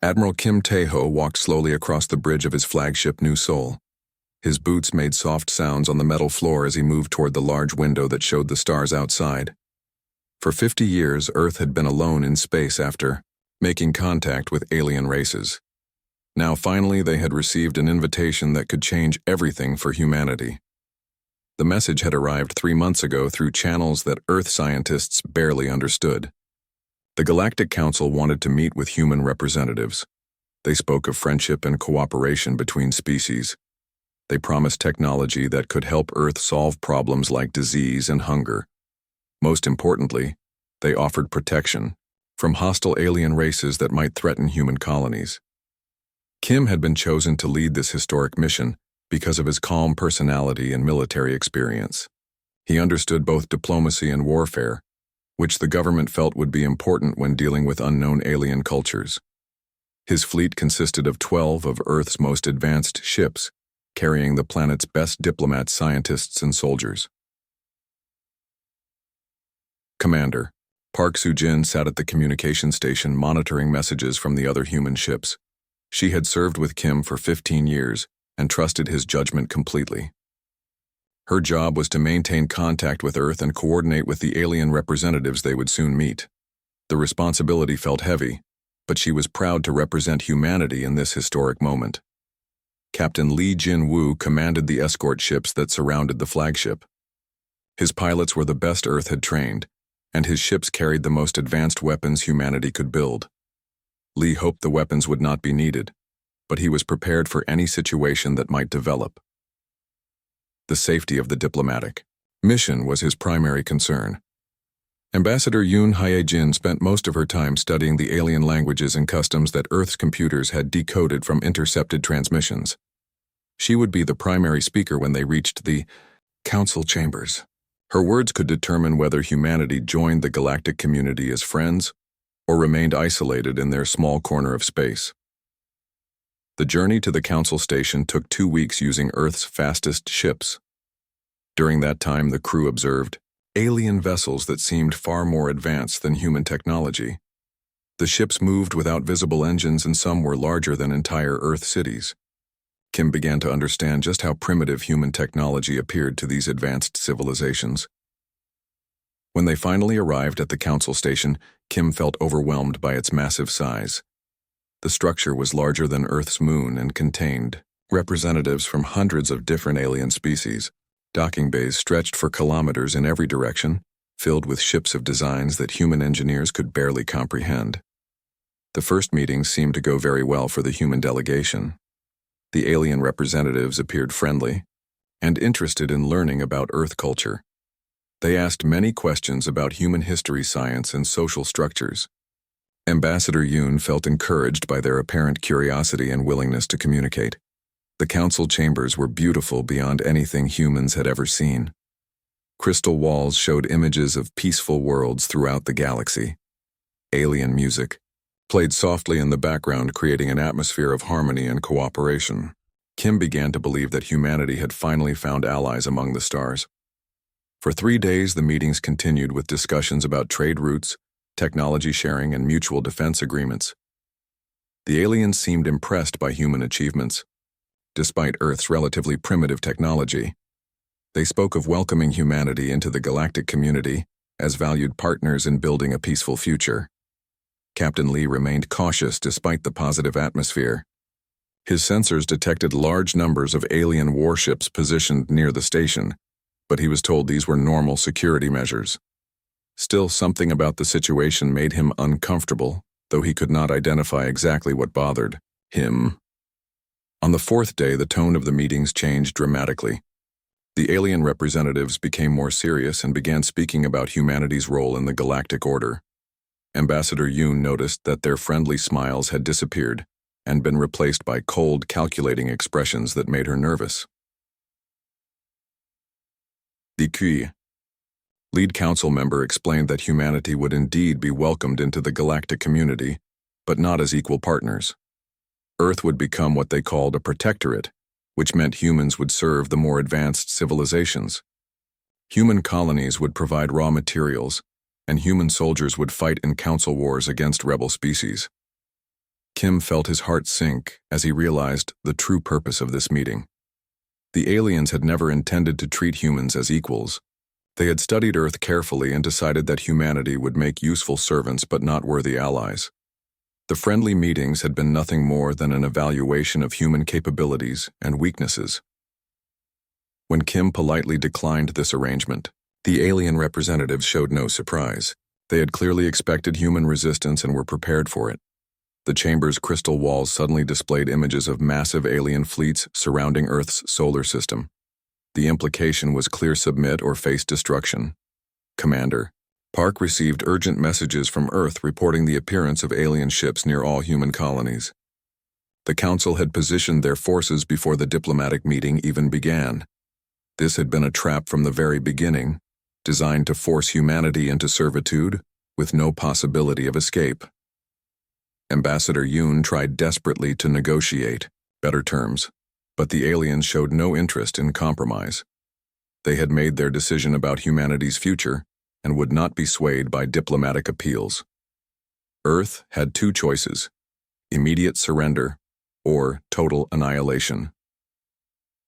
Admiral Kim Tae-ho walked slowly across the bridge of his flagship New Seoul. His boots made soft sounds on the metal floor as he moved toward the large window that showed the stars outside. For 50 years, Earth had been alone in space after making contact with alien races. Now finally they had received an invitation that could change everything for humanity. The message had arrived 3 months ago through channels that Earth scientists barely understood. The Galactic Council wanted to meet with human representatives. They spoke of friendship and cooperation between species. They promised technology that could help Earth solve problems like disease and hunger. Most importantly, they offered protection from hostile alien races that might threaten human colonies. Kim had been chosen to lead this historic mission because of his calm personality and military experience. He understood both diplomacy and warfare, which the government felt would be important when dealing with unknown alien cultures. His fleet consisted of 12 of Earth's most advanced ships, carrying the planet's best diplomats, scientists, and soldiers. Commander Park Soo-jin sat at the communication station monitoring messages from the other human ships. She had served with Kim for 15 years and trusted his judgment completely. Her job was to maintain contact with Earth and coordinate with the alien representatives they would soon meet. The responsibility felt heavy, but she was proud to represent humanity in this historic moment. Captain Lee Jin-woo commanded the escort ships that surrounded the flagship. His pilots were the best Earth had trained, and his ships carried the most advanced weapons humanity could build. Lee hoped the weapons would not be needed, but he was prepared for any situation that might develop. The safety of the diplomatic mission was his primary concern. Ambassador Yoon Hye-jin spent most of her time studying the alien languages and customs that Earth's computers had decoded from intercepted transmissions. She would be the primary speaker when they reached the council chambers. Her words could determine whether humanity joined the galactic community as friends or remained isolated in their small corner of space. The journey to the council station took 2 weeks using Earth's fastest ships. During that time, the crew observed alien vessels that seemed far more advanced than human technology. The ships moved without visible engines, and some were larger than entire Earth cities. Kim began to understand just how primitive human technology appeared to these advanced civilizations. When they finally arrived at the council station, Kim felt overwhelmed by its massive size. The structure was larger than Earth's moon and contained representatives from hundreds of different alien species. Docking bays stretched for kilometers in every direction, filled with ships of designs that human engineers could barely comprehend. The first meetings seemed to go very well for the human delegation. The alien representatives appeared friendly and interested in learning about Earth culture. They asked many questions about human history, science, and social structures. Ambassador Yoon felt encouraged by their apparent curiosity and willingness to communicate. The council chambers were beautiful beyond anything humans had ever seen. Crystal walls showed images of peaceful worlds throughout the galaxy. Alien music played softly in the background, creating an atmosphere of harmony and cooperation. Kim began to believe that humanity had finally found allies among the stars. For 3 days, the meetings continued with discussions about trade routes, technology sharing, and mutual defense agreements. The aliens seemed impressed by human achievements. Despite Earth's relatively primitive technology, they spoke of welcoming humanity into the galactic community as valued partners in building a peaceful future. Captain Lee remained cautious despite the positive atmosphere. His sensors detected large numbers of alien warships positioned near the station, but he was told these were normal security measures. Still, something about the situation made him uncomfortable, though he could not identify exactly what bothered him. On the 4th day, the tone of the meetings changed dramatically. The alien representatives became more serious and began speaking about humanity's role in the galactic order. Ambassador Yoon noticed that their friendly smiles had disappeared and been replaced by cold, calculating expressions that made her nervous. The Kui lead council member explained that humanity would indeed be welcomed into the galactic community, but not as equal partners. Earth would become what they called a protectorate, which meant humans would serve the more advanced civilizations. Human colonies would provide raw materials, and human soldiers would fight in council wars against rebel species. Kim felt his heart sink as he realized the true purpose of this meeting. The aliens had never intended to treat humans as equals. They had studied Earth carefully and decided that humanity would make useful servants but not worthy allies. The friendly meetings had been nothing more than an evaluation of human capabilities and weaknesses. When Kim politely declined this arrangement, the alien representatives showed no surprise. They had clearly expected human resistance and were prepared for it. The chamber's crystal walls suddenly displayed images of massive alien fleets surrounding Earth's solar system. The implication was clear: submit or face destruction. Commander, Park received urgent messages from Earth reporting the appearance of alien ships near all human colonies. The Council had positioned their forces before the diplomatic meeting even began. This had been a trap from the very beginning, designed to force humanity into servitude with no possibility of escape. Ambassador Yoon tried desperately to negotiate better terms, but the aliens showed no interest in compromise. They had made their decision about humanity's future and would not be swayed by diplomatic appeals. Earth had two choices: immediate surrender or total annihilation.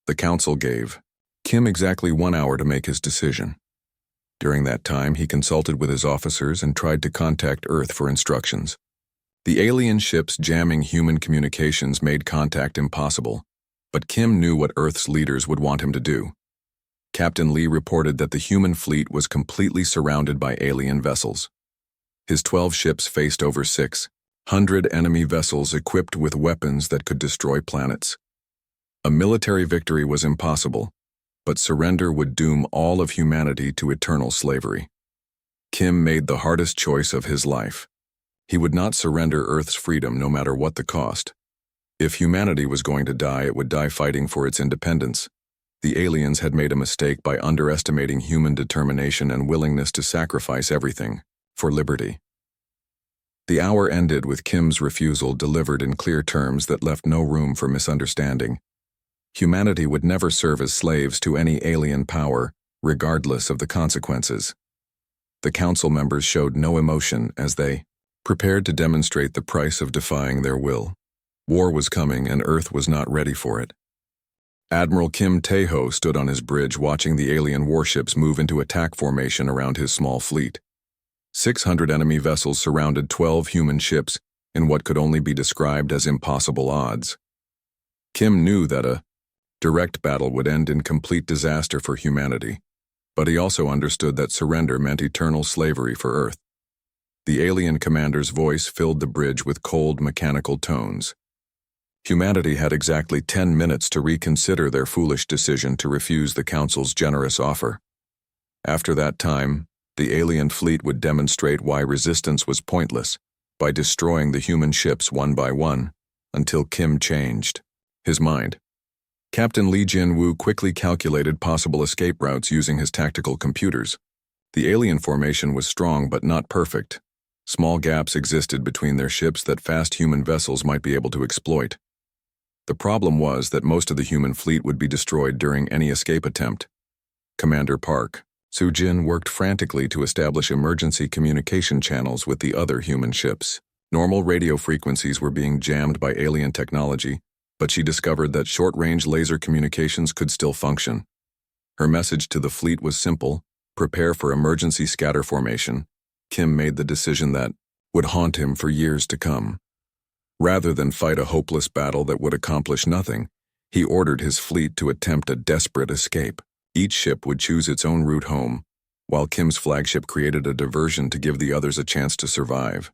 The Council gave Kim exactly 1 hour to make his decision. During that time, he consulted with his officers and tried to contact Earth for instructions. The alien ships jamming human communications made contact impossible, but Kim knew what Earth's leaders would want him to do. Captain Lee reported that the human fleet was completely surrounded by alien vessels. His 12 ships faced over 600 enemy vessels equipped with weapons that could destroy planets. A military victory was impossible, but surrender would doom all of humanity to eternal slavery. Kim made the hardest choice of his life. He would not surrender Earth's freedom no matter what the cost. If humanity was going to die, it would die fighting for its independence. The aliens had made a mistake by underestimating human determination and willingness to sacrifice everything for liberty. The hour ended with Kim's refusal delivered in clear terms that left no room for misunderstanding. Humanity would never serve as slaves to any alien power, regardless of the consequences. The Council members showed no emotion as they prepared to demonstrate the price of defying their will. War was coming and Earth was not ready for it. Admiral Kim Tae-ho stood on his bridge watching the alien warships move into attack formation around his small fleet. 600 enemy vessels surrounded 12 human ships in what could only be described as impossible odds. Kim knew that a direct battle would end in complete disaster for humanity, but he also understood that surrender meant eternal slavery for Earth. The alien commander's voice filled the bridge with cold, mechanical tones. Humanity had exactly 10 minutes to reconsider their foolish decision to refuse the Council's generous offer. After that time, the alien fleet would demonstrate why resistance was pointless by destroying the human ships one by one, until Kim changed his mind. Captain Lee Jin-woo quickly calculated possible escape routes using his tactical computers. The alien formation was strong but not perfect. Small gaps existed between their ships that fast human vessels might be able to exploit. The problem was that most of the human fleet would be destroyed during any escape attempt. Commander Park Soo-jin worked frantically to establish emergency communication channels with the other human ships. Normal radio frequencies were being jammed by alien technology, but she discovered that short-range laser communications could still function. Her message to the fleet was simple: prepare for emergency scatter formation. Kim made the decision that would haunt him for years to come. Rather than fight a hopeless battle that would accomplish nothing, he ordered his fleet to attempt a desperate escape. Each ship would choose its own route home, while Kim's flagship created a diversion to give the others a chance to survive.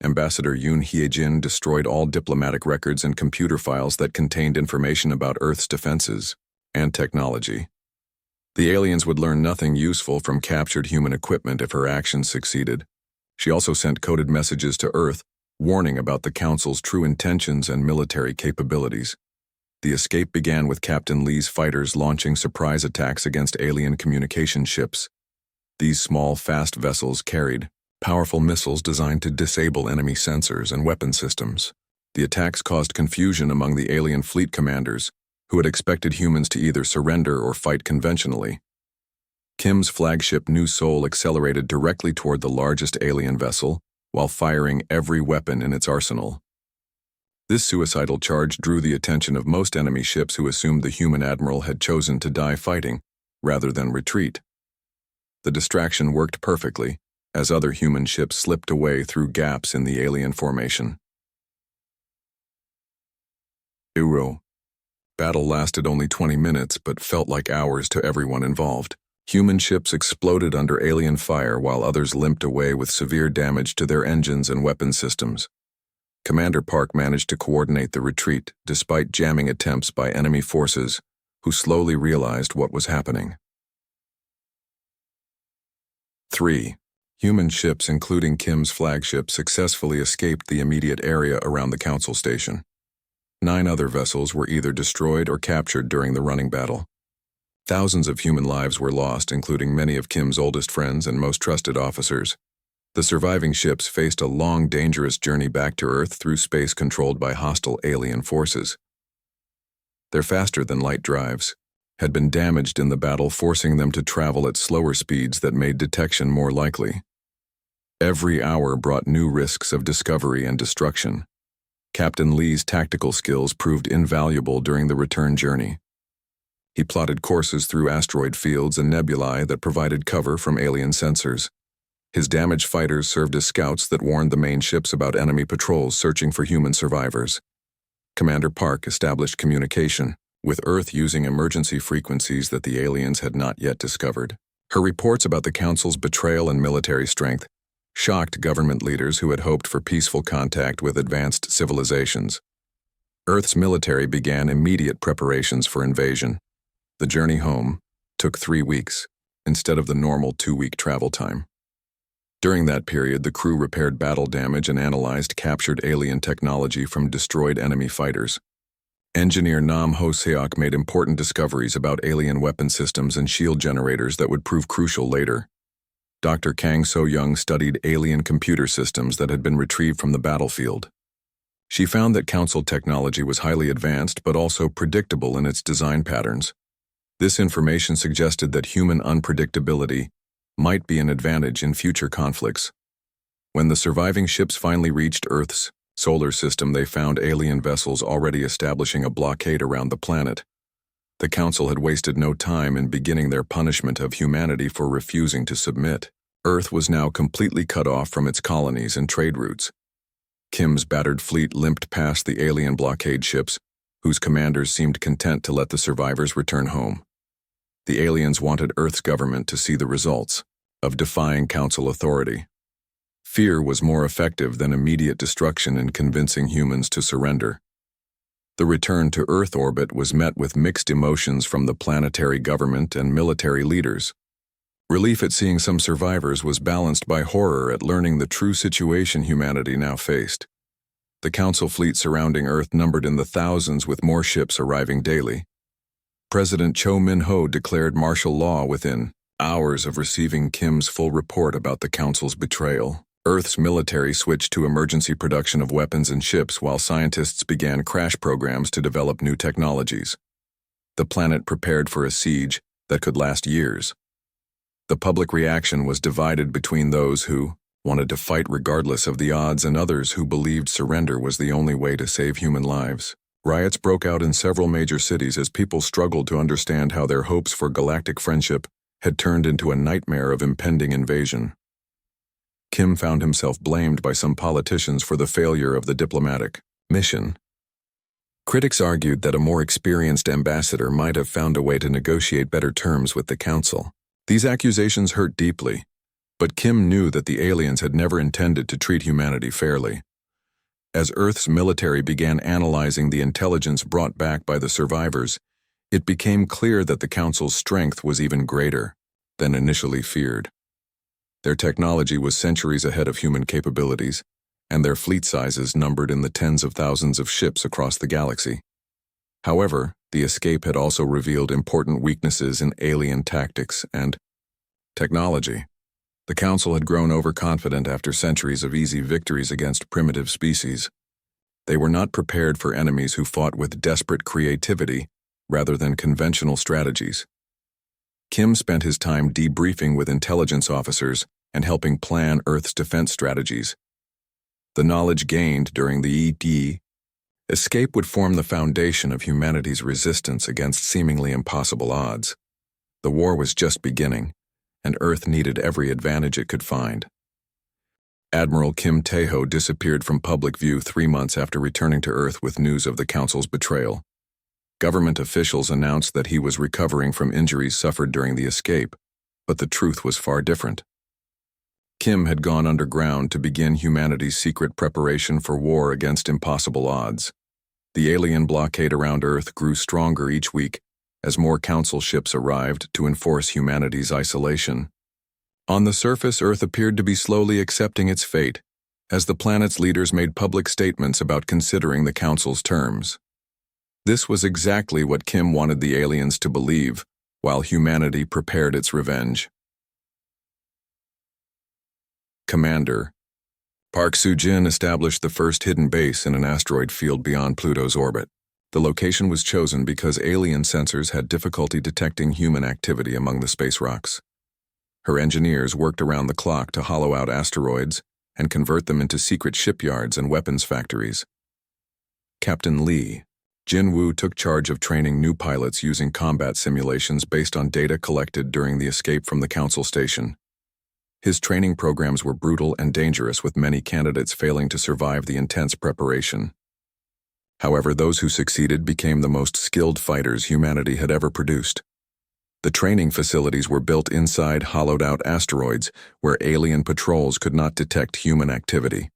Ambassador Yoon Hye-jin destroyed all diplomatic records and computer files that contained information about Earth's defenses and technology. The aliens would learn nothing useful from captured human equipment if her actions succeeded. She also sent coded messages to Earth, warning about the Council's true intentions and military capabilities. The escape began with Captain Lee's fighters launching surprise attacks against alien communication ships. These small, fast vessels carried powerful missiles designed to disable enemy sensors and weapon systems. The attacks caused confusion among the alien fleet commanders, who had expected humans to either surrender or fight conventionally. Kim's flagship New Seoul accelerated directly toward the largest alien vessel, while firing every weapon in its arsenal. This suicidal charge drew the attention of most enemy ships who assumed the human admiral had chosen to die fighting, rather than retreat. The distraction worked perfectly, as other human ships slipped away through gaps in the alien formation. Battle lasted only 20 minutes but felt like hours to everyone involved. Human ships exploded under alien fire while others limped away with severe damage to their engines and weapon systems. Commander Park managed to coordinate the retreat despite jamming attempts by enemy forces, who slowly realized what was happening. 3. Human ships, including Kim's flagship, successfully escaped the immediate area around the Council station. 9 other vessels were either destroyed or captured during the running battle. Thousands of human lives were lost, including many of Kim's oldest friends and most trusted officers. The surviving ships faced a long, dangerous journey back to Earth through space controlled by hostile alien forces. Their faster-than-light drives had been damaged in the battle, forcing them to travel at slower speeds that made detection more likely. Every hour brought new risks of discovery and destruction. Captain Lee's tactical skills proved invaluable during the return journey. He plotted courses through asteroid fields and nebulae that provided cover from alien sensors. His damaged fighters served as scouts that warned the main ships about enemy patrols searching for human survivors. Commander Park established communication with Earth using emergency frequencies that the aliens had not yet discovered. Her reports about the Council's betrayal and military strength shocked government leaders who had hoped for peaceful contact with advanced civilizations. Earth's military began immediate preparations for invasion. The journey home took 3 weeks, instead of the normal 2-week travel time. During that period, the crew repaired battle damage and analyzed captured alien technology from destroyed enemy fighters. Engineer Nam Ho-seok made important discoveries about alien weapon systems and shield generators that would prove crucial later. Dr. Kang So-young studied alien computer systems that had been retrieved from the battlefield. She found that Council technology was highly advanced but also predictable in its design patterns. This information suggested that human unpredictability might be an advantage in future conflicts. When the surviving ships finally reached Earth's solar system, they found alien vessels already establishing a blockade around the planet. The Council had wasted no time in beginning their punishment of humanity for refusing to submit. Earth was now completely cut off from its colonies and trade routes. Kim's battered fleet limped past the alien blockade ships, whose commanders seemed content to let the survivors return home. The aliens wanted Earth's government to see the results of defying Council authority. Fear was more effective than immediate destruction in convincing humans to surrender. The return to Earth orbit was met with mixed emotions from the planetary government and military leaders. Relief at seeing some survivors was balanced by horror at learning the true situation humanity now faced. The Council fleet surrounding Earth numbered in the thousands, with more ships arriving daily. President Cho Min-ho declared martial law within hours of receiving Kim's full report about the Council's betrayal. Earth's military switched to emergency production of weapons and ships while scientists began crash programs to develop new technologies. The planet prepared for a siege that could last years. The public reaction was divided between those who wanted to fight regardless of the odds and others who believed surrender was the only way to save human lives. Riots broke out in several major cities as people struggled to understand how their hopes for galactic friendship had turned into a nightmare of impending invasion. Kim found himself blamed by some politicians for the failure of the diplomatic mission. Critics argued that a more experienced ambassador might have found a way to negotiate better terms with the Council. These accusations hurt deeply, but Kim knew that the aliens had never intended to treat humanity fairly. As Earth's military began analyzing the intelligence brought back by the survivors, it became clear that the Council's strength was even greater than initially feared. Their technology was centuries ahead of human capabilities, and their fleet sizes numbered in the tens of thousands of ships across the galaxy. However, the escape had also revealed important weaknesses in alien tactics and technology. The Council had grown overconfident after centuries of easy victories against primitive species. They were not prepared for enemies who fought with desperate creativity rather than conventional strategies. Kim spent his time debriefing with intelligence officers and helping plan Earth's defense strategies. The knowledge gained during the Escape would form the foundation of humanity's resistance against seemingly impossible odds. The war was just beginning, and Earth needed every advantage it could find. Admiral Kim Tae-ho disappeared from public view 3 months after returning to Earth with news of the Council's betrayal. Government officials announced that he was recovering from injuries suffered during the escape, but the truth was far different. Kim had gone underground to begin humanity's secret preparation for war against impossible odds. The alien blockade around Earth grew stronger each week as more Council ships arrived to enforce humanity's isolation. On the surface, Earth appeared to be slowly accepting its fate, as the planet's leaders made public statements about considering the Council's terms. This was exactly what Kim wanted the aliens to believe, while humanity prepared its revenge. Commander. Park Soo-jin established the first hidden base in an asteroid field beyond Pluto's orbit. The location was chosen because alien sensors had difficulty detecting human activity among the space rocks. Her engineers worked around the clock to hollow out asteroids and convert them into secret shipyards and weapons factories. Captain Lee, Jin-woo took charge of training new pilots using combat simulations based on data collected during the escape from the Council station. His training programs were brutal and dangerous, with many candidates failing to survive the intense preparation. However, those who succeeded became the most skilled fighters humanity had ever produced. The training facilities were built inside hollowed-out asteroids where alien patrols could not detect human activity.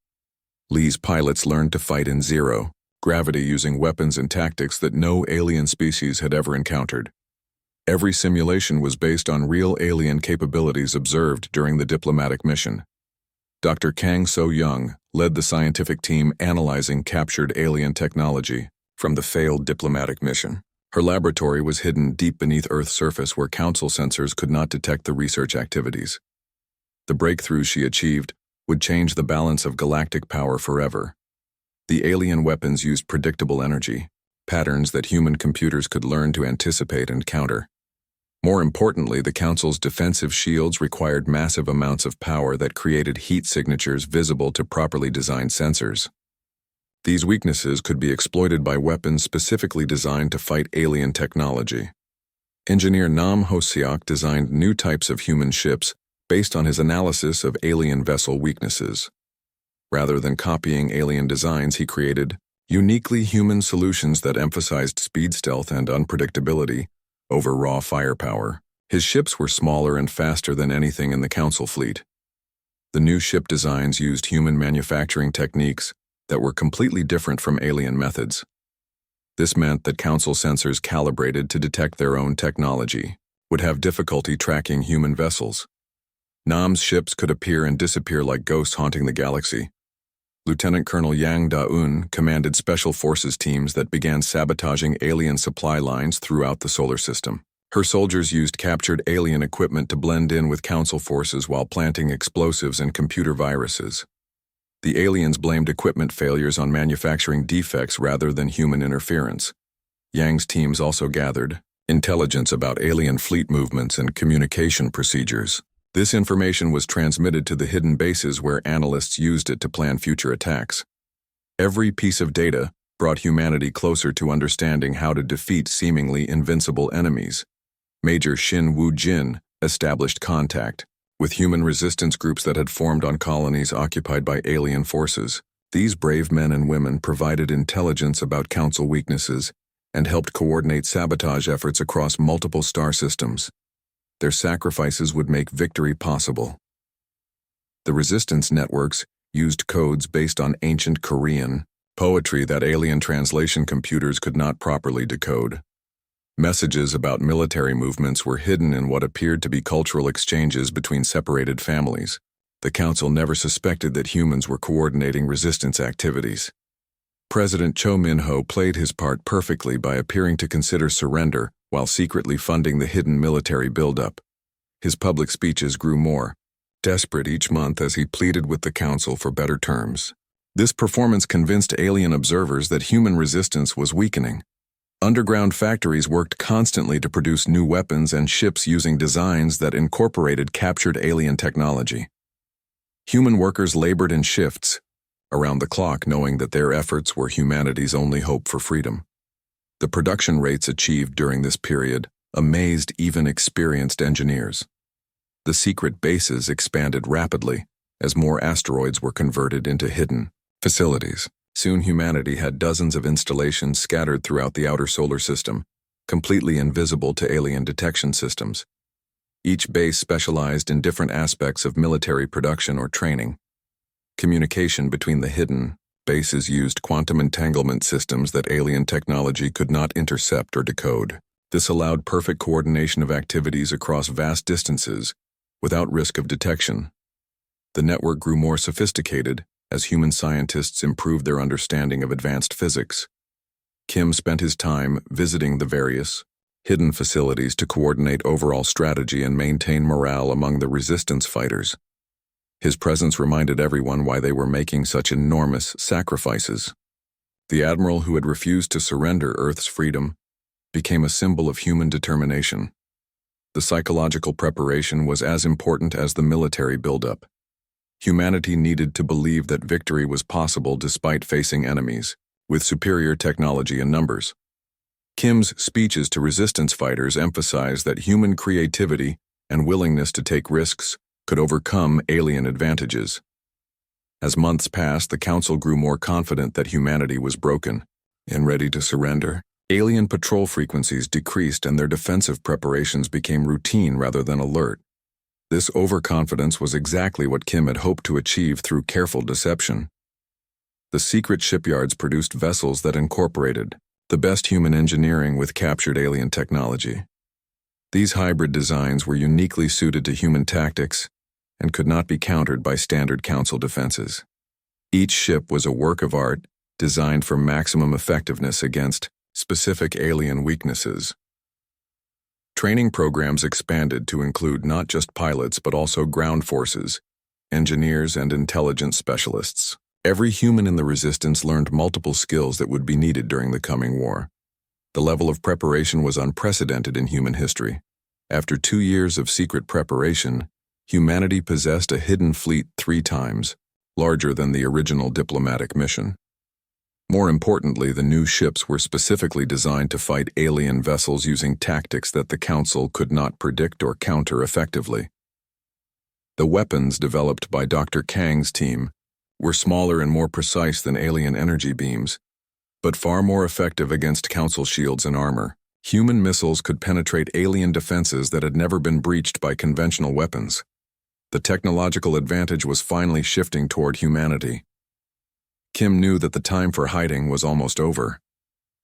Lee's pilots learned to fight in zero-gravity using weapons and tactics that no alien species had ever encountered. Every simulation was based on real alien capabilities observed during the diplomatic mission. Dr. Kang So-young led the scientific team analyzing captured alien technology from the failed diplomatic mission. Her laboratory was hidden deep beneath Earth's surface where Council sensors could not detect the research activities. The breakthroughs she achieved would change the balance of galactic power forever. The alien weapons used predictable energy, patterns that human computers could learn to anticipate and counter. More importantly, the Council's defensive shields required massive amounts of power that created heat signatures visible to properly designed sensors. These weaknesses could be exploited by weapons specifically designed to fight alien technology. Engineer Nam Ho-seok designed new types of human ships based on his analysis of alien vessel weaknesses. Rather than copying alien designs, he created uniquely human solutions that emphasized speed, stealth, and unpredictability over raw firepower. His ships were smaller and faster than anything in the Council fleet. The new ship designs used human manufacturing techniques that were completely different from alien methods. This meant that Council sensors calibrated to detect their own technology would have difficulty tracking human vessels. Nam's ships could appear and disappear like ghosts haunting the galaxy. Lieutenant Colonel Yang Da-eun commanded special forces teams that began sabotaging alien supply lines throughout the solar system. Her soldiers used captured alien equipment to blend in with Council forces while planting explosives and computer viruses. The aliens blamed equipment failures on manufacturing defects rather than human interference. Yang's teams also gathered intelligence about alien fleet movements and communication procedures. This information was transmitted to the hidden bases where analysts used it to plan future attacks. Every piece of data brought humanity closer to understanding how to defeat seemingly invincible enemies. Major Shin Woo-jin established contact with human resistance groups that had formed on colonies occupied by alien forces. These brave men and women provided intelligence about Council weaknesses and helped coordinate sabotage efforts across multiple star systems. Their sacrifices would make victory possible. The resistance networks used codes based on ancient Korean poetry that alien translation computers could not properly decode. Messages about military movements were hidden in what appeared to be cultural exchanges between separated families. The Council never suspected that humans were coordinating resistance activities. President Cho Min-ho played his part perfectly by appearing to consider surrender while secretly funding the hidden military buildup. His public speeches grew more desperate each month as he pleaded with the Council for better terms. This performance convinced alien observers that human resistance was weakening. Underground factories worked constantly to produce new weapons and ships using designs that incorporated captured alien technology. Human workers labored in shifts, around the clock, knowing that their efforts were humanity's only hope for freedom. The production rates achieved during this period amazed even experienced engineers. The secret bases expanded rapidly as more asteroids were converted into hidden facilities. Soon humanity had dozens of installations scattered throughout the outer solar system, completely invisible to alien detection systems. Each base specialized in different aspects of military production or training. Communication between the hidden bases used quantum entanglement systems that alien technology could not intercept or decode. This allowed perfect coordination of activities across vast distances without risk of detection. The network grew more sophisticated as human scientists improved their understanding of advanced physics. Kim spent his time visiting the various hidden facilities to coordinate overall strategy and maintain morale among the resistance fighters. His presence reminded everyone why they were making such enormous sacrifices. The admiral who had refused to surrender Earth's freedom became a symbol of human determination. The psychological preparation was as important as the military buildup. Humanity needed to believe that victory was possible despite facing enemies with superior technology and numbers. Kim's speeches to resistance fighters emphasized that human creativity and willingness to take risks could overcome alien advantages. As months passed, the Council grew more confident that humanity was broken and ready to surrender. Alien patrol frequencies decreased and their defensive preparations became routine rather than alert. This overconfidence was exactly what Kim had hoped to achieve through careful deception. The secret shipyards produced vessels that incorporated the best human engineering with captured alien technology. These hybrid designs were uniquely suited to human tactics and could not be countered by standard Council defenses. Each ship was a work of art designed for maximum effectiveness against specific alien weaknesses. Training programs expanded to include not just pilots but also ground forces, engineers, and intelligence specialists. Every human in the Resistance learned multiple skills that would be needed during the coming war. The level of preparation was unprecedented in human history. After 2 years of secret preparation, humanity possessed a hidden fleet 3 times larger than the original diplomatic mission. More importantly, the new ships were specifically designed to fight alien vessels using tactics that the Council could not predict or counter effectively. The weapons developed by Dr. Kang's team were smaller and more precise than alien energy beams, but far more effective against Council shields and armor. Human missiles could penetrate alien defenses that had never been breached by conventional weapons. The technological advantage was finally shifting toward humanity. Kim knew that the time for hiding was almost over.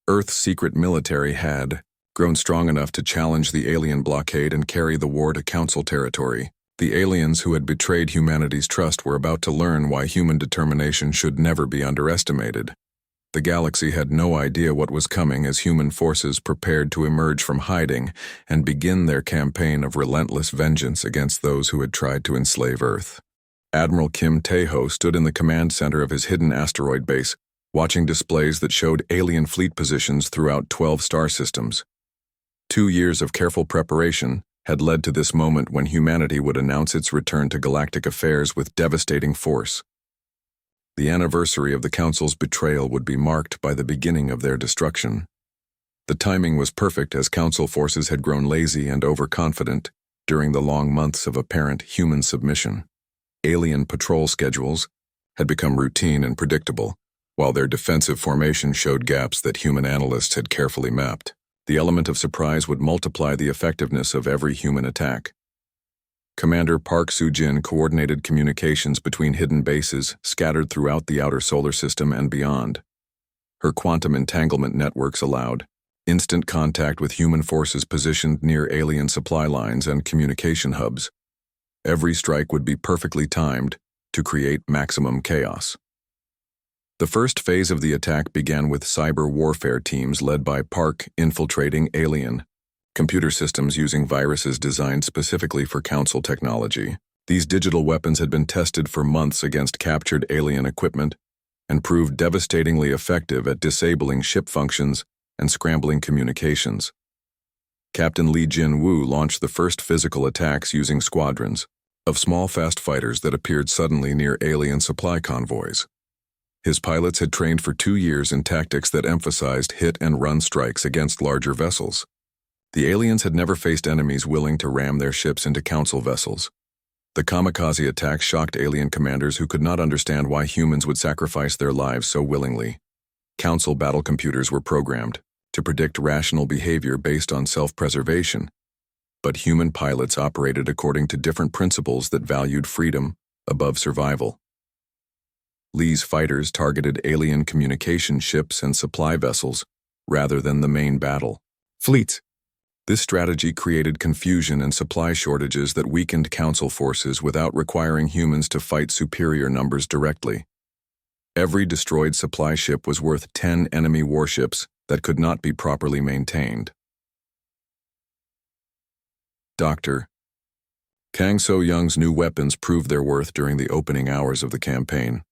Earth's secret military had grown strong enough to challenge the alien blockade and carry the war to Council territory. The aliens who had betrayed humanity's trust were about to learn why human determination should never be underestimated. The galaxy had no idea what was coming as human forces prepared to emerge from hiding and begin their campaign of relentless vengeance against those who had tried to enslave Earth. Admiral Kim Tae-ho stood in the command center of his hidden asteroid base, watching displays that showed alien fleet positions throughout 12 star systems. 2 years of careful preparation had led to this moment when humanity would announce its return to galactic affairs with devastating force. The anniversary of the Council's betrayal would be marked by the beginning of their destruction. The timing was perfect as Council forces had grown lazy and overconfident during the long months of apparent human submission. Alien patrol schedules had become routine and predictable, while their defensive formation showed gaps that human analysts had carefully mapped. The element of surprise would multiply the effectiveness of every human attack. Commander Park Soo-jin coordinated communications between hidden bases scattered throughout the outer solar system and beyond. Her quantum entanglement networks allowed instant contact with human forces positioned near alien supply lines and communication hubs. Every strike would be perfectly timed to create maximum chaos. The first phase of the attack began with cyber warfare teams led by Park infiltrating alien computer systems using viruses designed specifically for Council technology. These digital weapons had been tested for months against captured alien equipment and proved devastatingly effective at disabling ship functions and scrambling communications. Captain Lee Jin-woo launched the first physical attacks using squadrons of small fast fighters that appeared suddenly near alien supply convoys. His pilots had trained for 2 years in tactics that emphasized hit-and-run strikes against larger vessels. The aliens had never faced enemies willing to ram their ships into Council vessels. The kamikaze attacks shocked alien commanders who could not understand why humans would sacrifice their lives so willingly. Council battle computers were programmed to predict rational behavior based on self-preservation, but human pilots operated according to different principles that valued freedom above survival. Lee's fighters targeted alien communication ships and supply vessels rather than the main battle fleets. This strategy created confusion and supply shortages that weakened Council forces without requiring humans to fight superior numbers directly. Every destroyed supply ship was worth 10 enemy warships that could not be properly maintained. Dr. Kang So-young's new weapons proved their worth during the opening hours of the campaign.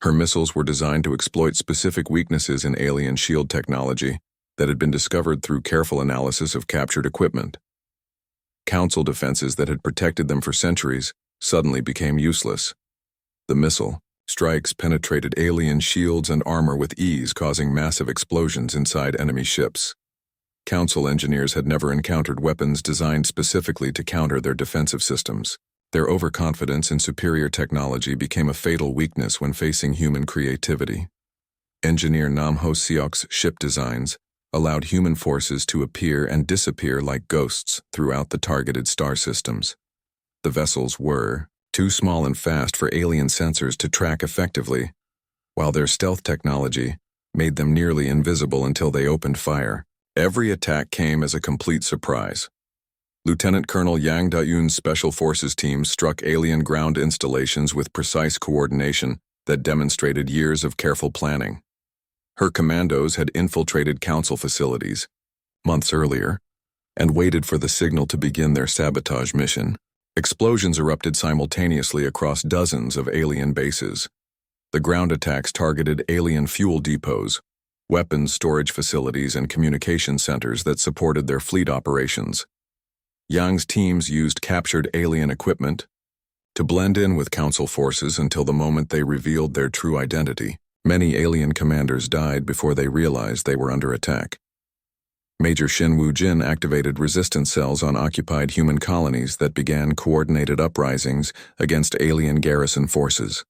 Her missiles were designed to exploit specific weaknesses in alien shield technology that had been discovered through careful analysis of captured equipment. Council defenses that had protected them for centuries suddenly became useless. The missile strikes penetrated alien shields and armor with ease, causing massive explosions inside enemy ships. Council engineers had never encountered weapons designed specifically to counter their defensive systems. Their overconfidence in superior technology became a fatal weakness when facing human creativity. Engineer Nam Ho-seok's ship designs allowed human forces to appear and disappear like ghosts throughout the targeted star systems. The vessels were too small and fast for alien sensors to track effectively, while their stealth technology made them nearly invisible until they opened fire. Every attack came as a complete surprise. Lieutenant Colonel Yang Da-yoon's Special Forces team struck alien ground installations with precise coordination that demonstrated years of careful planning. Her commandos had infiltrated Council facilities months earlier and waited for the signal to begin their sabotage mission. Explosions erupted simultaneously across dozens of alien bases. The ground attacks targeted alien fuel depots, weapons storage facilities, and communication centers that supported their fleet operations. Yang's teams used captured alien equipment to blend in with Council forces until the moment they revealed their true identity. Many alien commanders died before they realized they were under attack. Major Shin Woo-jin activated resistance cells on occupied human colonies that began coordinated uprisings against alien garrison forces.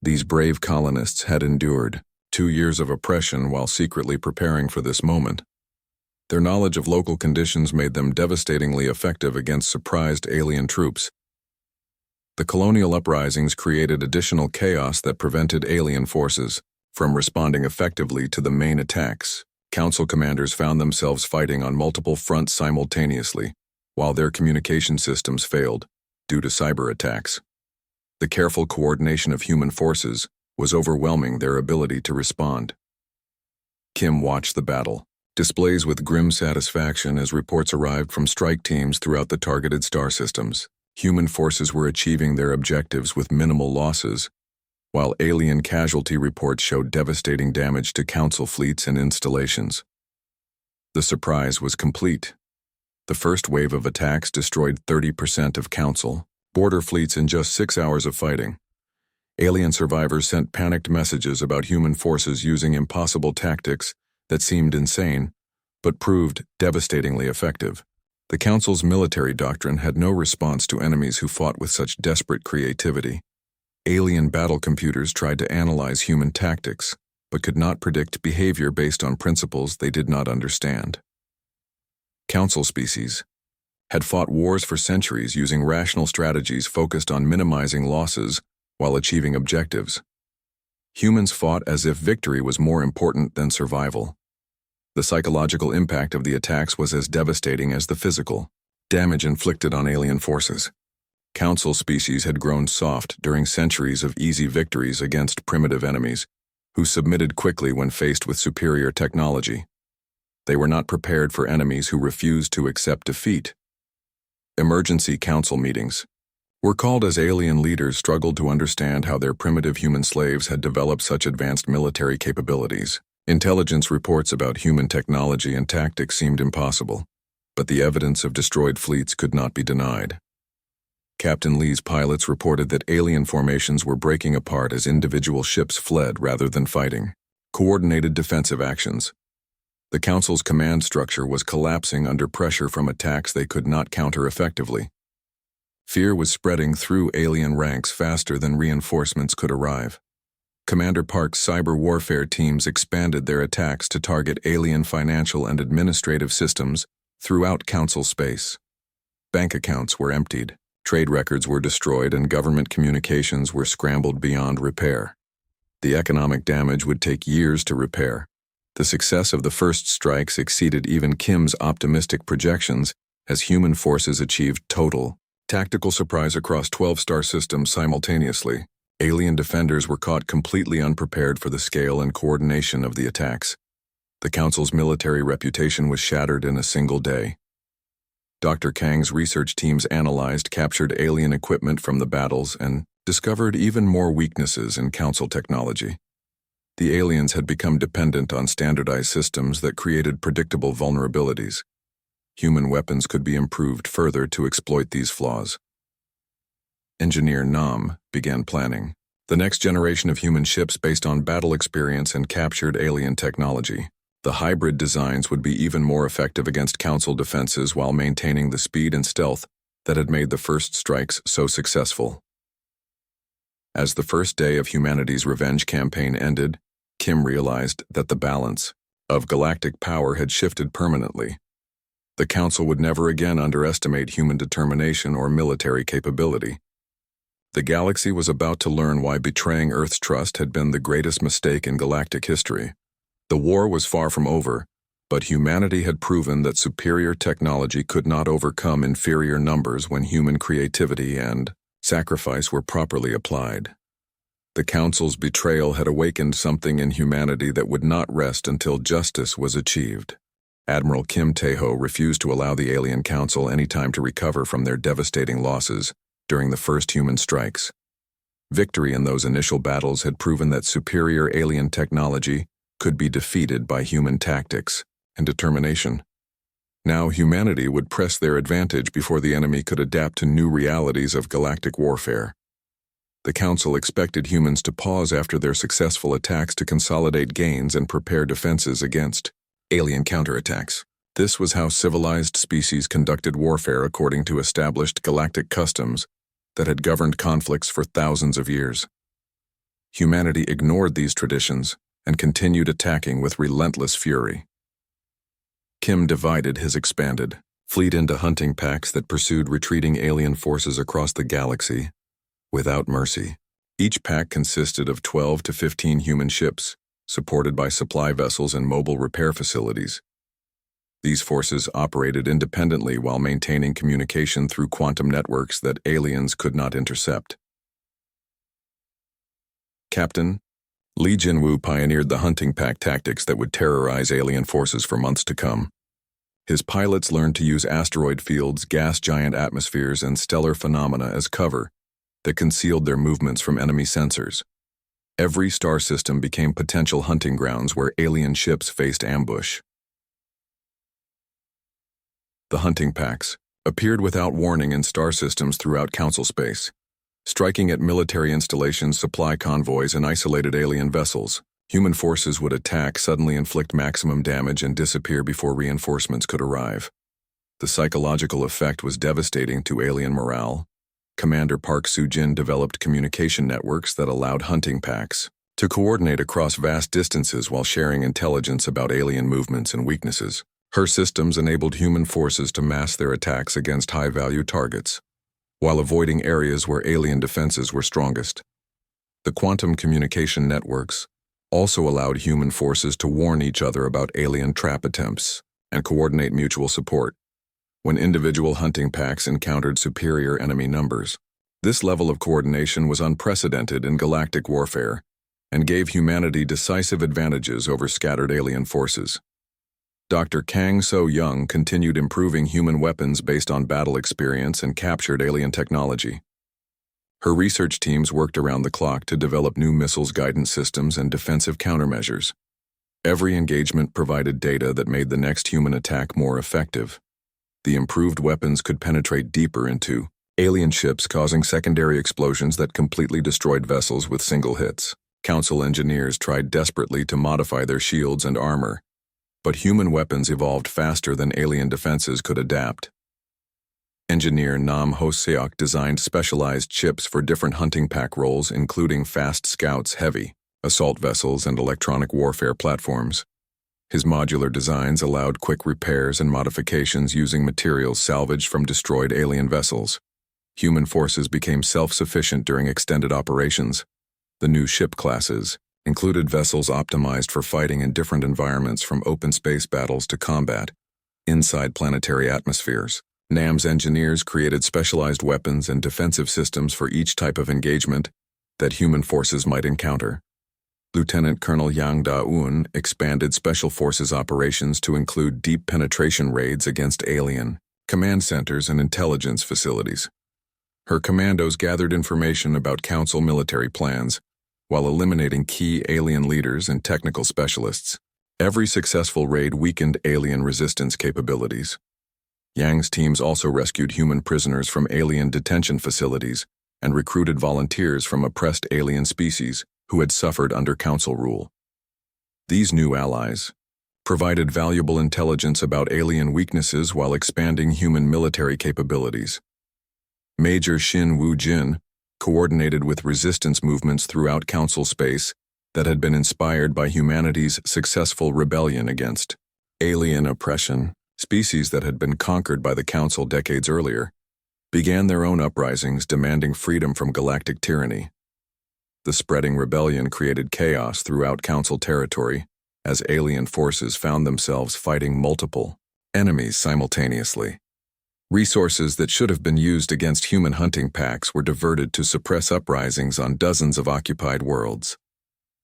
These brave colonists had endured 2 years of oppression while secretly preparing for this moment. Their knowledge of local conditions made them devastatingly effective against surprised alien troops. The colonial uprisings created additional chaos that prevented alien forces from responding effectively to the main attacks. Council commanders found themselves fighting on multiple fronts simultaneously, while their communication systems failed due to cyber attacks. The careful coordination of human forces was overwhelming their ability to respond. Kim watched the battle, displays with grim satisfaction as reports arrived from strike teams throughout the targeted star systems. Human forces were achieving their objectives with minimal losses, while alien casualty reports showed devastating damage to Council fleets and installations. The surprise was complete. The first wave of attacks destroyed 30% of Council border fleets in just 6 hours of fighting. Alien survivors sent panicked messages about human forces using impossible tactics that seemed insane, but proved devastatingly effective. The Council's military doctrine had no response to enemies who fought with such desperate creativity. Alien battle computers tried to analyze human tactics, but could not predict behavior based on principles they did not understand. Council species had fought wars for centuries using rational strategies focused on minimizing losses while achieving objectives. Humans fought as if victory was more important than survival. The psychological impact of the attacks was as devastating as the physical damage inflicted on alien forces. Council species had grown soft during centuries of easy victories against primitive enemies, who submitted quickly when faced with superior technology. They were not prepared for enemies who refused to accept defeat. Emergency Council meetings were called as alien leaders struggled to understand how their primitive human slaves had developed such advanced military capabilities. Intelligence reports about human technology and tactics seemed impossible, but the evidence of destroyed fleets could not be denied. Captain Lee's pilots reported that alien formations were breaking apart as individual ships fled rather than fighting. Coordinated defensive actions. The Council's command structure was collapsing under pressure from attacks they could not counter effectively. Fear was spreading through alien ranks faster than reinforcements could arrive. Commander Park's cyber warfare teams expanded their attacks to target alien financial and administrative systems throughout Council space. Bank accounts were emptied, trade records were destroyed, and government communications were scrambled beyond repair. The economic damage would take years to repair. The success of the first strikes exceeded even Kim's optimistic projections as human forces achieved total tactical surprise across 12 star systems simultaneously. Alien defenders were caught completely unprepared for the scale and coordination of the attacks. The Council's military reputation was shattered in a single day. Dr. Kang's research teams analyzed captured alien equipment from the battles and discovered even more weaknesses in Council technology. The aliens had become dependent on standardized systems that created predictable vulnerabilities. Human weapons could be improved further to exploit these flaws. Engineer Nam began planning the next generation of human ships based on battle experience and captured alien technology. The hybrid designs would be even more effective against Council defenses while maintaining the speed and stealth that had made the first strikes so successful. As the first day of humanity's revenge campaign ended, Kim realized that the balance of galactic power had shifted permanently. The Council would never again underestimate human determination or military capability. The galaxy was about to learn why betraying Earth's trust had been the greatest mistake in galactic history. The war was far from over, but humanity had proven that superior technology could not overcome inferior numbers when human creativity and sacrifice were properly applied. The Council's betrayal had awakened something in humanity that would not rest until justice was achieved. Admiral Kim Tae-ho refused to allow the Alien Council any time to recover from their devastating losses during the first human strikes. Victory in those initial battles had proven that superior alien technology could be defeated by human tactics and determination. Now humanity would press their advantage before the enemy could adapt to new realities of galactic warfare. The Council expected humans to pause after their successful attacks to consolidate gains and prepare defenses against alien counterattacks. This was how civilized species conducted warfare according to established galactic customs that had governed conflicts for thousands of years. Humanity ignored these traditions and continued attacking with relentless fury. Kim divided his expanded fleet into hunting packs that pursued retreating alien forces across the galaxy without mercy. Each pack consisted of 12 to 15 human ships, supported by supply vessels and mobile repair facilities. These forces operated independently while maintaining communication through quantum networks that aliens could not intercept. Captain Lee Jin-woo pioneered the hunting pack tactics that would terrorize alien forces for months to come. His pilots learned to use asteroid fields, gas giant atmospheres, and stellar phenomena as cover that concealed their movements from enemy sensors. Every star system became potential hunting grounds where alien ships faced ambush. The hunting packs appeared without warning in star systems throughout Council space, striking at military installations, supply convoys, and isolated alien vessels. Human forces would attack, suddenly inflict maximum damage, and disappear before reinforcements could arrive. The psychological effect was devastating to alien morale. Commander Park Soo-jin developed communication networks that allowed hunting packs to coordinate across vast distances while sharing intelligence about alien movements and weaknesses. Her systems enabled human forces to mass their attacks against high-value targets, while avoiding areas where alien defenses were strongest. The quantum communication networks also allowed human forces to warn each other about alien trap attempts and coordinate mutual support when individual hunting packs encountered superior enemy numbers. This level of coordination was unprecedented in galactic warfare and gave humanity decisive advantages over scattered alien forces. Dr. Kang So-young continued improving human weapons based on battle experience and captured alien technology. Her research teams worked around the clock to develop new missiles guidance systems and defensive countermeasures. Every engagement provided data that made the next human attack more effective. The improved weapons could penetrate deeper into alien ships causing secondary explosions that completely destroyed vessels with single hits. Council engineers tried desperately to modify their shields and armor, but human weapons evolved faster than alien defenses could adapt. Engineer Nam Ho-seok designed specialized ships for different hunting pack roles, including fast scouts, heavy assault vessels, and electronic warfare platforms. His modular designs allowed quick repairs and modifications using materials salvaged from destroyed alien vessels. Human forces became self-sufficient during extended operations. The new ship classes included vessels optimized for fighting in different environments, from open space battles to combat inside planetary atmospheres. Nam's engineers created specialized weapons and defensive systems for each type of engagement that human forces might encounter. Lieutenant Colonel Yang Da-eun expanded Special Forces operations to include deep penetration raids against alien command centers and intelligence facilities. Her commandos gathered information about Council military plans while eliminating key alien leaders and technical specialists. Every successful raid weakened alien resistance capabilities. Yang's teams also rescued human prisoners from alien detention facilities and recruited volunteers from oppressed alien species who had suffered under Council rule. These new allies provided valuable intelligence about alien weaknesses while expanding human military capabilities. Major Shin Woo-jin coordinated with resistance movements throughout Council space that had been inspired by humanity's successful rebellion against alien oppression. Species that had been conquered by the Council decades earlier began their own uprisings demanding freedom from galactic tyranny. The spreading rebellion created chaos throughout Council territory as alien forces found themselves fighting multiple enemies simultaneously. Resources that should have been used against human hunting packs were diverted to suppress uprisings on dozens of occupied worlds.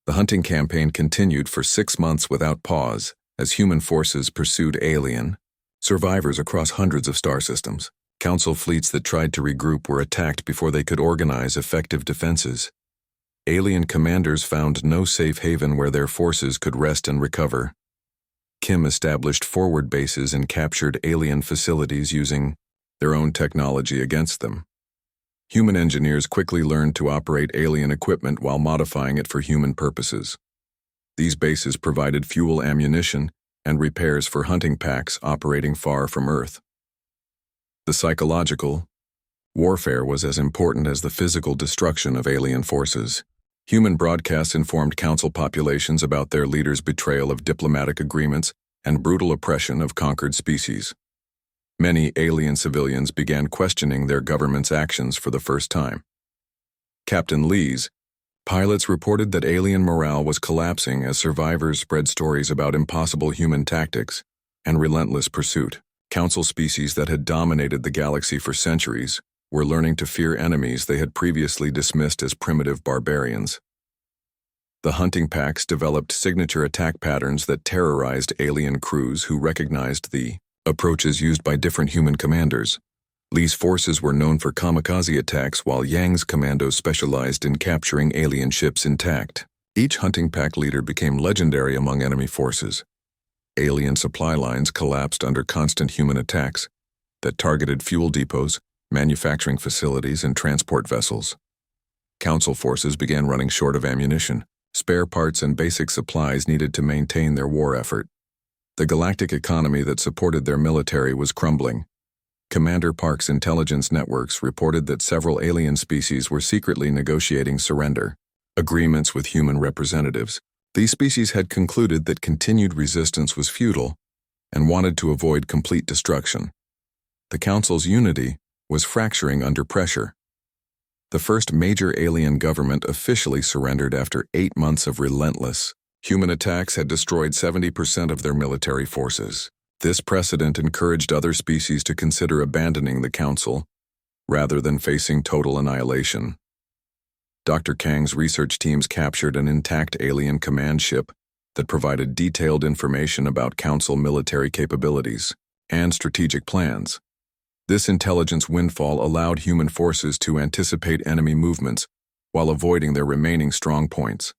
The hunting campaign continued for 6 months without pause as human forces pursued alien survivors across hundreds of star systems. Council fleets that tried to regroup were attacked before they could organize effective defenses. Alien commanders found no safe haven where their forces could rest and recover. Kim established forward bases and captured alien facilities using their own technology against them. Human engineers quickly learned to operate alien equipment while modifying it for human purposes. These bases provided fuel, ammunition, and repairs for hunting packs operating far from Earth. The psychological warfare was as important as the physical destruction of alien forces. Human broadcasts informed Council populations about their leaders' betrayal of diplomatic agreements and brutal oppression of conquered species. Many alien civilians began questioning their government's actions for the first time. Captain Lee's pilots reported that alien morale was collapsing as survivors spread stories about impossible human tactics and relentless pursuit. Council species that had dominated the galaxy for centuries were learning to fear enemies they had previously dismissed as primitive barbarians. The hunting packs developed signature attack patterns that terrorized alien crews who recognized the approaches used by different human commanders. Lee's forces were known for kamikaze attacks, while Yang's commandos specialized in capturing alien ships intact. Each hunting pack leader became legendary among enemy forces. Alien supply lines collapsed under constant human attacks that targeted fuel depots, manufacturing facilities, and transport vessels. Council forces began running short of ammunition, spare parts, and basic supplies needed to maintain their war effort. The galactic economy that supported their military was crumbling. Commander Park's intelligence networks reported that several alien species were secretly negotiating surrender agreements with human representatives. These species had concluded that continued resistance was futile and wanted to avoid complete destruction. The Council's unity was fracturing under pressure. The first major alien government officially surrendered after 8 months of relentless human attacks had destroyed 70% of their military forces. This precedent encouraged other species to consider abandoning the Council rather than facing total annihilation. Dr. Kang's research teams captured an intact alien command ship that provided detailed information about Council military capabilities and strategic plans. This intelligence windfall allowed human forces to anticipate enemy movements while avoiding their remaining strong points.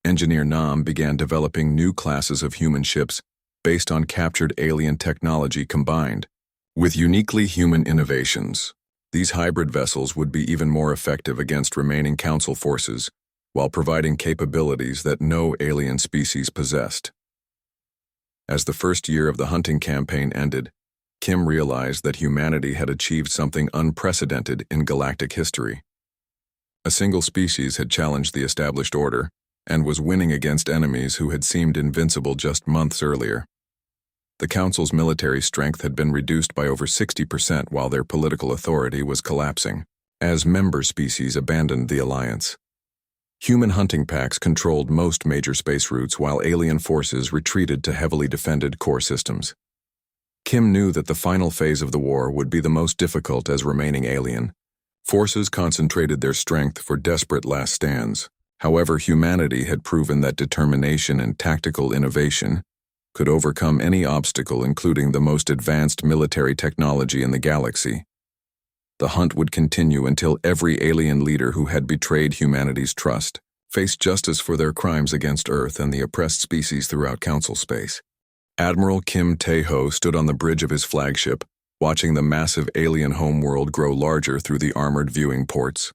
Engineer Nam began developing new classes of human ships based on captured alien technology combined with uniquely human innovations. These hybrid vessels would be even more effective against remaining Council forces, while providing capabilities that no alien species possessed. As the first year of the hunting campaign ended, Kim realized that humanity had achieved something unprecedented in galactic history. A single species had challenged the established order and was winning against enemies who had seemed invincible just months earlier. The Council's military strength had been reduced by over 60% while their political authority was collapsing, as member species abandoned the alliance. Human hunting packs controlled most major space routes while alien forces retreated to heavily defended core systems. Kim knew that the final phase of the war would be the most difficult as remaining alien. Forces concentrated their strength for desperate last stands. However, humanity had proven that determination and tactical innovation could overcome any obstacle, including the most advanced military technology in the galaxy. The hunt would continue until every alien leader who had betrayed humanity's trust faced justice for their crimes against Earth and the oppressed species throughout Council space. Admiral Kim Tae-ho stood on the bridge of his flagship, watching the massive alien homeworld grow larger through the armored viewing ports.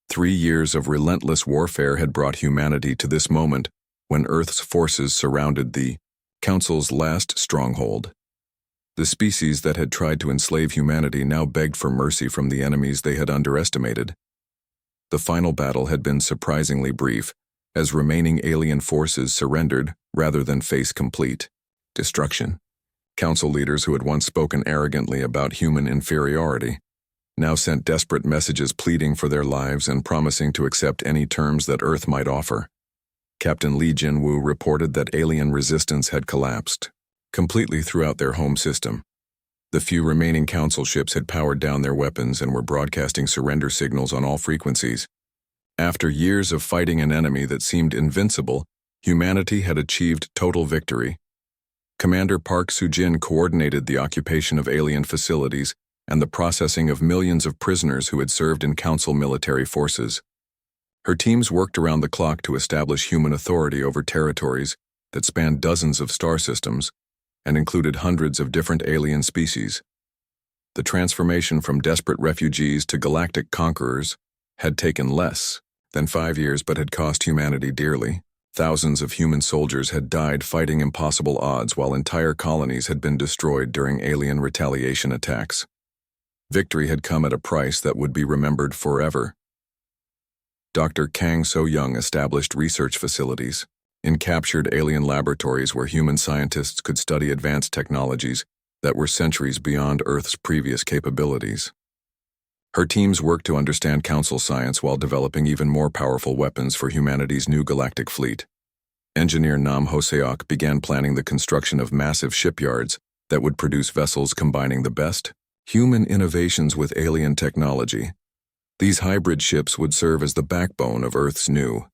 3 years of relentless warfare had brought humanity to this moment when Earth's forces surrounded the Council's last stronghold. The species that had tried to enslave humanity now begged for mercy from the enemies they had underestimated. The final battle had been surprisingly brief, as remaining alien forces surrendered rather than face complete destruction. Council leaders who had once spoken arrogantly about human inferiority now sent desperate messages pleading for their lives and promising to accept any terms that Earth might offer. Captain Lee Jin-woo reported that alien resistance had collapsed completely throughout their home system. The few remaining Council ships had powered down their weapons and were broadcasting surrender signals on all frequencies. After years of fighting an enemy that seemed invincible, humanity had achieved total victory. Commander Park Soo-jin coordinated the occupation of alien facilities and the processing of millions of prisoners who had served in Council military forces. Her teams worked around the clock to establish human authority over territories that spanned dozens of star systems and included hundreds of different alien species. The transformation from desperate refugees to galactic conquerors had taken less than 5 years but had cost humanity dearly. Thousands of human soldiers had died fighting impossible odds while entire colonies had been destroyed during alien retaliation attacks. Victory had come at a price that would be remembered forever. Dr. Kang So-young established research facilities in captured alien laboratories where human scientists could study advanced technologies that were centuries beyond Earth's previous capabilities. Her teams worked to understand Council science while developing even more powerful weapons for humanity's new galactic fleet. Engineer Nam Ho-seok began planning the construction of massive shipyards that would produce vessels combining the best human innovations with alien technology. These hybrid ships would serve as the backbone of Earth's new